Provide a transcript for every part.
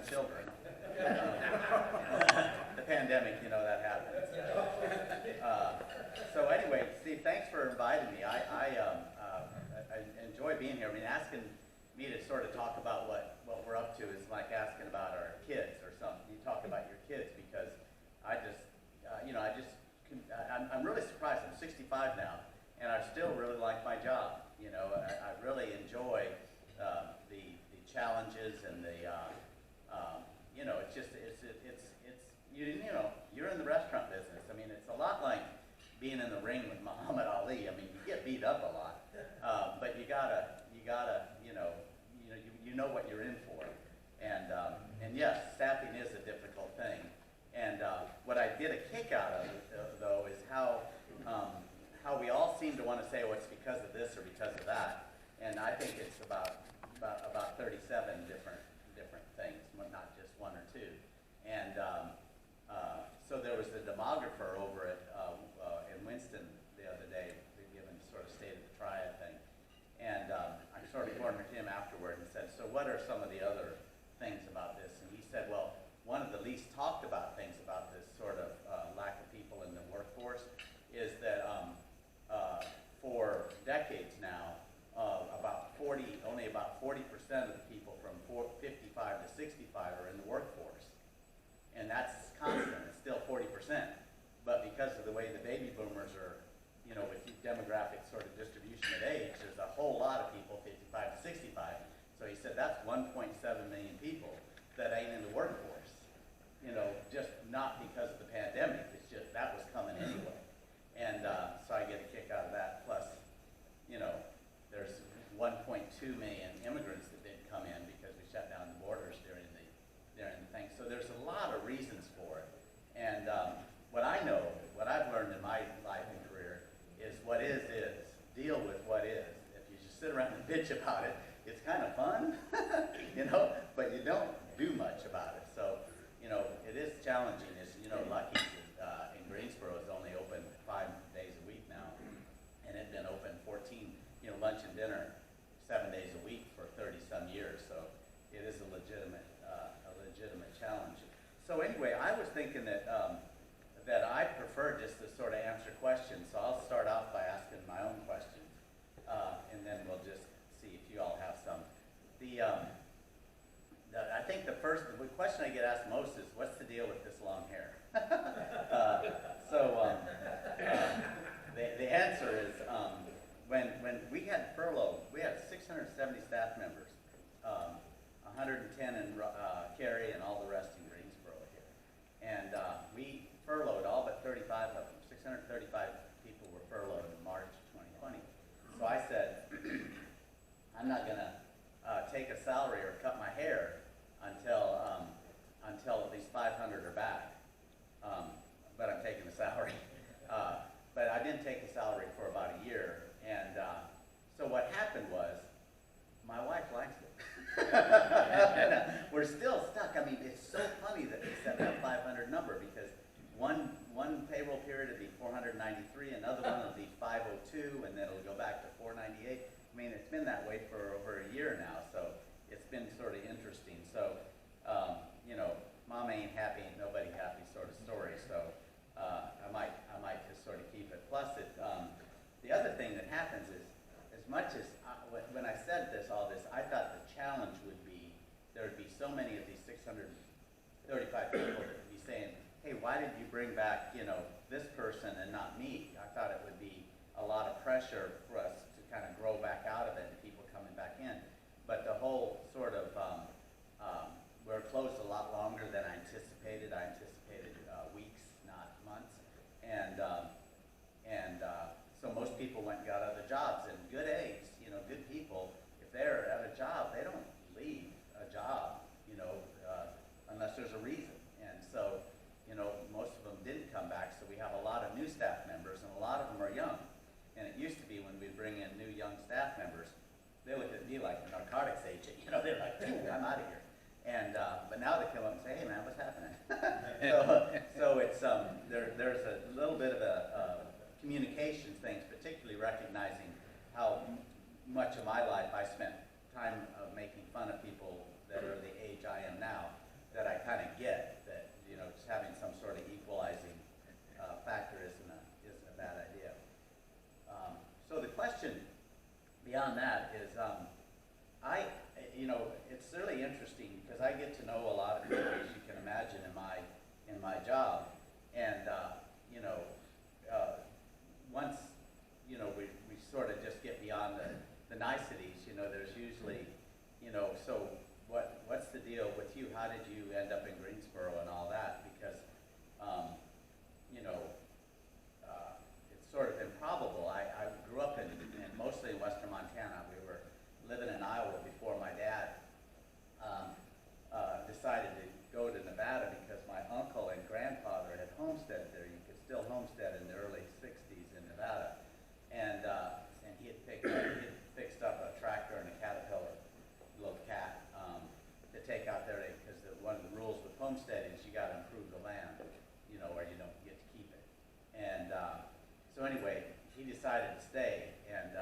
children. The pandemic, you know, that happened. So anyway, Steve, thanks for inviting me. I enjoy being here. I mean, asking me to sort of talk about what we're up to is like asking about our kids or something. You talk about your kids because I just, I'm really surprised. I'm 65 now, and I still really like my job. You know, I really enjoy the challenges and the, you know, it's just, you know, you're in the restaurant business. I mean, it's a lot like being in the ring with Muhammad Ali. I mean, you get beat up a lot, but you gotta, you know what you're in for. And yes, staffing is a difficult thing. And what I get a kick out of though is how we all seem to want to say, oh, it's because of this or because of that. And I think it's about 37 different things, not just one or two. And so there was a demographer over in Winston the other day, given sort of state of the triad thing. And I sort of cornered him afterward and said, so what are some of the other things about this? And he said, well, one of the least talked about things about this sort of lack of people in the workforce is that for decades now, only about 40% of the people from 55 to 65 are in the workforce. And that's constant, it's still 40%. But because of the way the baby boomers are, you know, with demographic sort of distribution of age, there's a whole lot of people 55 to 65. So he said that's 1.7 million people that ain't in the workforce. You know, just not because of the pandemic, it's just that was coming anyway. And so I get a kick out of that. Plus, you know, there's 1.2 million immigrants that didn't come in because we shut down the borders during the thing. So there's a lot of reasons for it. And what I know, what I've learned in my life and career is what is. Deal with what is. If you just sit around and bitch about it, it's kind of fun, you know, but you don't do much about it. So, you know, it is challenging. It's, you know, Lucky's in Greensboro is only open 5 days a week now, and it's been open 14, you know, lunch and dinner 7 days a week for 30-some years. So it is a legitimate challenge. So anyway, I was thinking that that I prefer just to sort of answer questions. So I'll start off by asking my own questions, and then we'll just see if you all have some. I think the question I get asked most is, what's the deal with this long hair? The answer is, when we had furlough, we had 670 staff members, 110 in Cary and all the rest in Greensboro here. And we furloughed all but 35 of them. 635 people were furloughed in March 2020. So I said, I'm not going to take a salary or cut my hair until at least 500 are back. But I'm taking the salary. But I didn't take the salary for about a year. And so what happened was, my wife likes it. And, we're still stuck. I mean, it's so funny that they set that 500 number because one payroll period will be 493, another one will be 502, and then it'll go back to 498. I mean, it's been that way for over a year now, so it's been sort of interesting. So, you know, mom ain't happy, ain't nobody happy sort of story. So I might just sort of keep it. Plus, the other thing that happens is, as much as when I said all this, I thought the challenge would be there would be so many of these 635 people that would be saying, hey, why did you bring back, you know, this person and not me? I thought it would be a lot of pressure for us to kind of grow back out of it and people coming back in. But the whole sort of, we're closed a lot longer than I anticipated. I anticipated weeks, not months. And so most people went and got other jobs, and good eggs, you know, good people, if they're at a job, they don't leave a job, you know, unless there's a reason. And so, you know, most of them didn't come back, so we have a lot of new staff members, and a lot of them are young. And it used to be when we bring in new young staff members, they looked at me like a narcotics agent, you know, they're like, dude, I'm out of here. And, but now they come up and say, hey man, what's happening? So it's, there's a little bit of a communication things, particularly recognizing how much of my life I spent time making fun of people that are the age I am now, get to know a lot of people, as you can imagine, in my job. And, you know, once, you know, we sort of just get beyond the niceties, you know, there's usually, you know, so what's the deal with you? How did you end up in Greensboro and all that? Because, you know, it's sort of improbable. I grew up in mostly in western Montana. We were living in Iowa before my dad decided to go to Nevada because my uncle and grandfather had homesteaded there. You could still homestead in the early 60s in Nevada. And he had fixed up a tractor and a Caterpillar, little cat, to take out there because one of the rules with homesteading is you got to improve the land, you know, or you don't get to keep it. And so anyway, he decided to stay, and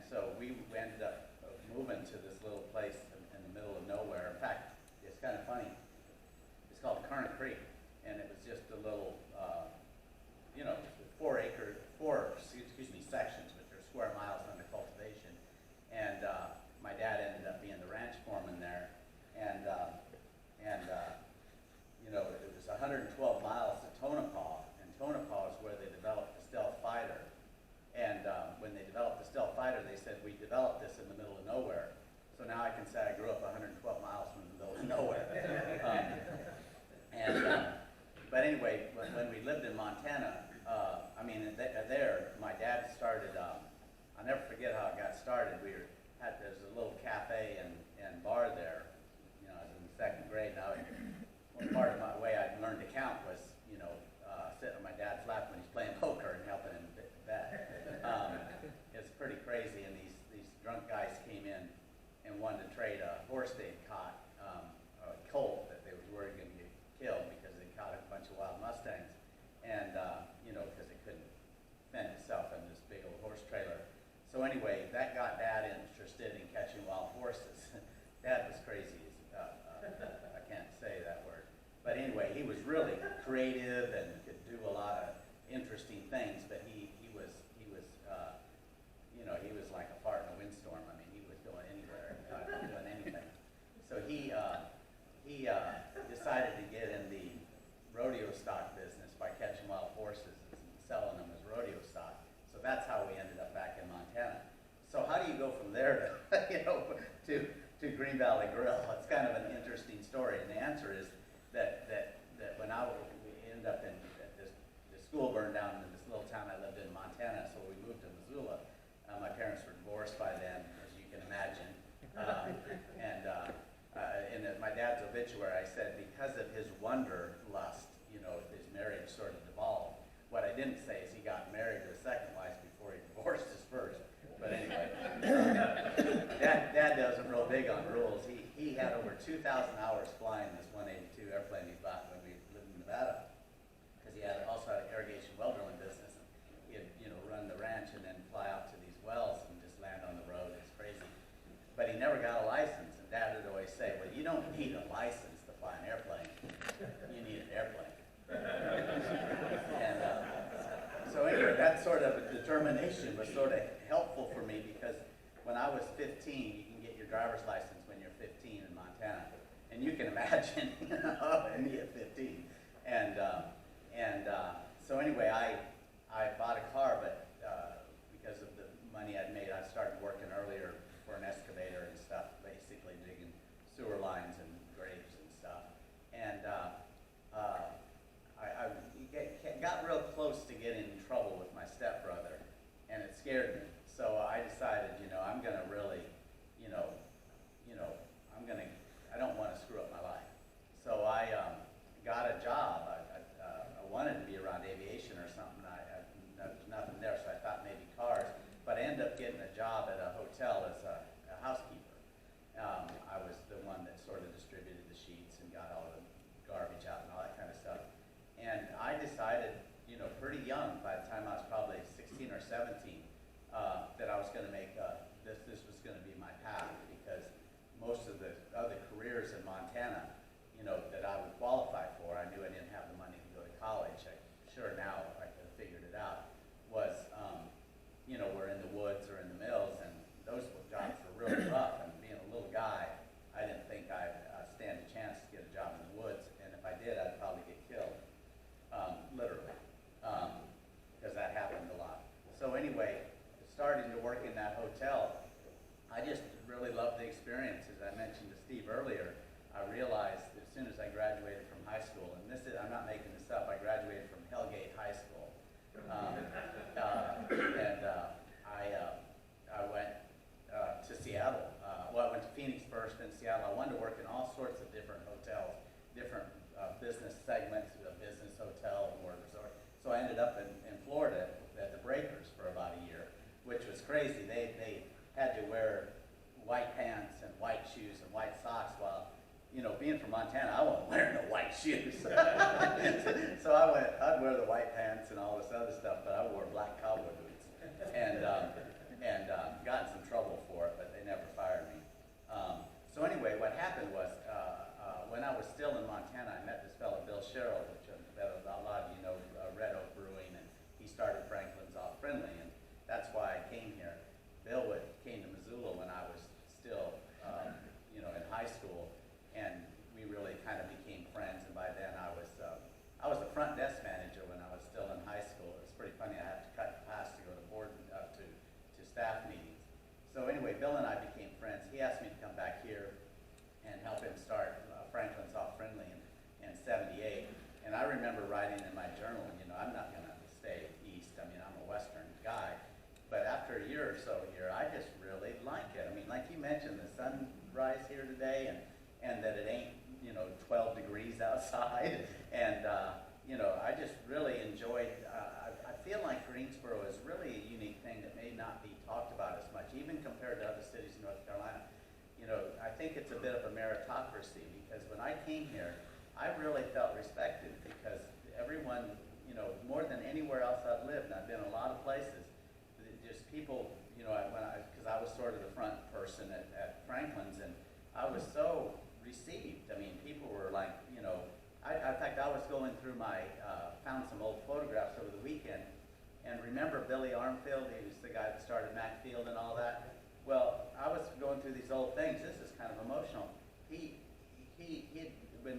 so we ended up moving to this little place in the middle of nowhere. In fact, it's kind of funny. It's called Current Creek, and it was just a little, you know, 4 sections, which are square miles under cultivation. And my dad ended up being the ranch foreman there, and you know, it was 112 miles to Tonopah, and Tonopah is where they developed the stealth fighter. And when they developed the stealth fighter, they said, we developed this in the middle of nowhere. So now I can say I grew up 112 miles from the middle of nowhere. But anyway, when we lived in Montana, I mean, there, my dad started, I'll never forget how it got started. There's a little cafe and bar there, you know, I was in the 2nd grade. Now, one part of my way I learned to count was, you know, sitting on my dad's lap when he's playing poker and helping him bet. It's pretty crazy, and these drunk guys came in and wanted to trade a horse they'd caught, a colt that they was worried going to get killed because they caught a bunch of wild Mustangs, and you know, because it couldn't fend itself in this big old horse trailer. So anyway, that got Dad interested in catching wild horses. Dad was crazy. I can't say that word, but anyway, he was really creative and could do a lot of interesting things. But he was you know, he was like a fart in a windstorm. I mean, he was going anywhere, doing anything. So he decided to get in the rodeo stock business by catching wild horses and selling them as rodeo stock. So that's how we ended up back in Montana. So how do you go from there to, you know, to Green Valley Grill? It's kind of an interesting story, and the answer is that when we ended up in the school burned down in this little town I lived in Montana, so we moved to Missoula. My parents were divorced by then, as you can imagine, in my dad's obituary, I said because of his wanderlust, you know, his marriage sort of devolved. What I didn't say is he got married to a second wife before he divorced his first. But anyway, Dad wasn't real big on rules. He had over 2,000 hours flying this 182 airplane he bought when we lived in Nevada, because he also had an irrigation well drilling business. And he'd, you know, run the ranch and then fly out to these wells and just land on the road. It's crazy. But he never got a license, and Dad would always say, well, you don't need a license to fly an airplane. You need an airplane. And so anyway, that sort of determination was sort of helpful for me, because when I was 15, you can get your driver's license when you're 15 in Montana. And you can imagine, you know, me at 15. And so anyway, I bought a car, but because of the money I'd made, I started working earlier for an excavator and stuff, basically digging sewer lines and graves and stuff. And I got real close to getting in trouble with my stepbrother, and it scared me. So I decided, you know, I'm going to really, I don't want to screw up my life. So I got a job. I wanted to be around aviation or something. There was nothing there. won't wear no white shoes. So I'd wear the white pants and all this other stuff, but I wore black cowboy boots. And got in some trouble for it, but they never fired me. So anyway, what happened was, when I was still in Montana, I met this fellow, Bill Sherrill, which a lot of you know, Red Oak Brewing, and he started Franklin's Off Friendly, and that's why I came here. Bill came to Missoula when I was still, in high school, and we really kind of became friends, and by then I was the front desk manager when I was still in high school. It was pretty funny, I had to cut class to go to board, to staff meetings. So anyway, Bill and I became friends. He asked me to come back here and help him start Franklin's Off Friendly in 78. And I remember writing in my journal, I'm not going to stay east. I mean, I'm a western guy. But after a year or so here, I just really like it. I mean, like you mentioned, the sunrise here today, and that it ain't, 12 degrees outside. And, I just really enjoyed, I feel like Greensboro is really a unique thing that may not be talked about as much, even compared to other cities in North Carolina. I think it's a bit of a meritocracy, because when I came here, I really felt respected, because everyone, more than anywhere else I've lived, and I've been a lot of places, just people, because I was sort of the front person at Franklin's, and I was so received. I mean, people were like, in fact, I was going through found some old photographs over the weekend, and remember Billy Armfield? He was the guy that started Macfield and all that. Well, I was going through these old things. This is kind of emotional.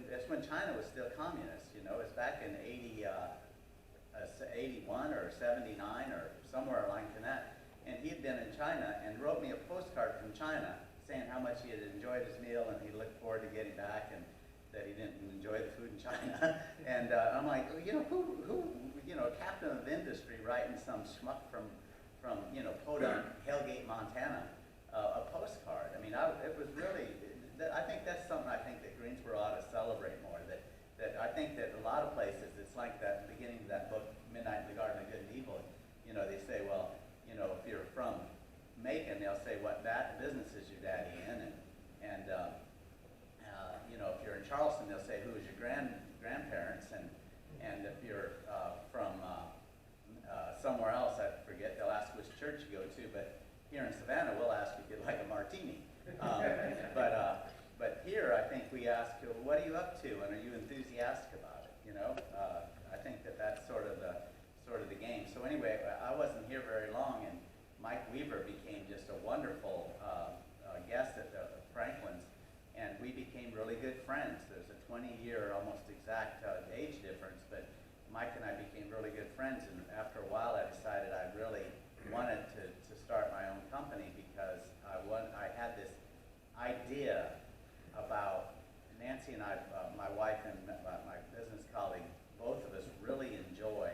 That's when China was still communist, it's back in 81 or 79 or somewhere like that. And he had been in China and wrote me a postcard from China saying how much he had enjoyed his meal and he looked forward to getting back, and that he didn't enjoy the food in China. And I'm like, who, captain of industry writing some schmuck from Podunk, Hellgate, Montana, a postcard. I mean, it was really, I think that's something I think that Greensboro ought to celebrate more. That I think that a lot of places, it's like that beginning of that book, Midnight in the Garden of Good and Evil. They say, well, if you're from Macon, they'll say, what business is your daddy in? And if you're in Charleston, they'll say, who is your grandparents? And if you're from somewhere else, I forget, they'll ask which church you go to. But here in Savannah, we'll ask if you'd like a martini. But here, I think we ask, what are you up to, and are you enthusiastic about it? I think that's sort of the game. So anyway, I wasn't here very long, and Mike Weaver became just a wonderful guest at the Franklin's, and we became really good friends. There's a 20-year, almost exact age difference, but Mike and I became really good friends, and after a while I decided I really wanted to start my own company, because I had this idea about, Nancy and I, my wife and my business colleague, both of us really enjoy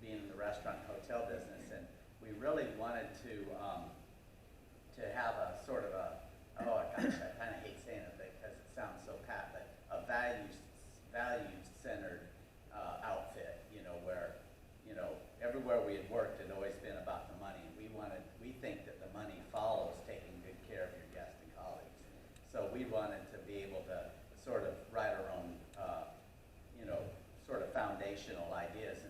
being in the restaurant and hotel business, and we really wanted to have a sort of I kind of hate saying it because it sounds so pat, but a values-centered outfit, where, everywhere we had worked had always been about the money. We think that the money follows taking good care of your guests and colleagues. So we wanted to be able to sort of write our own, sort of foundational ideas.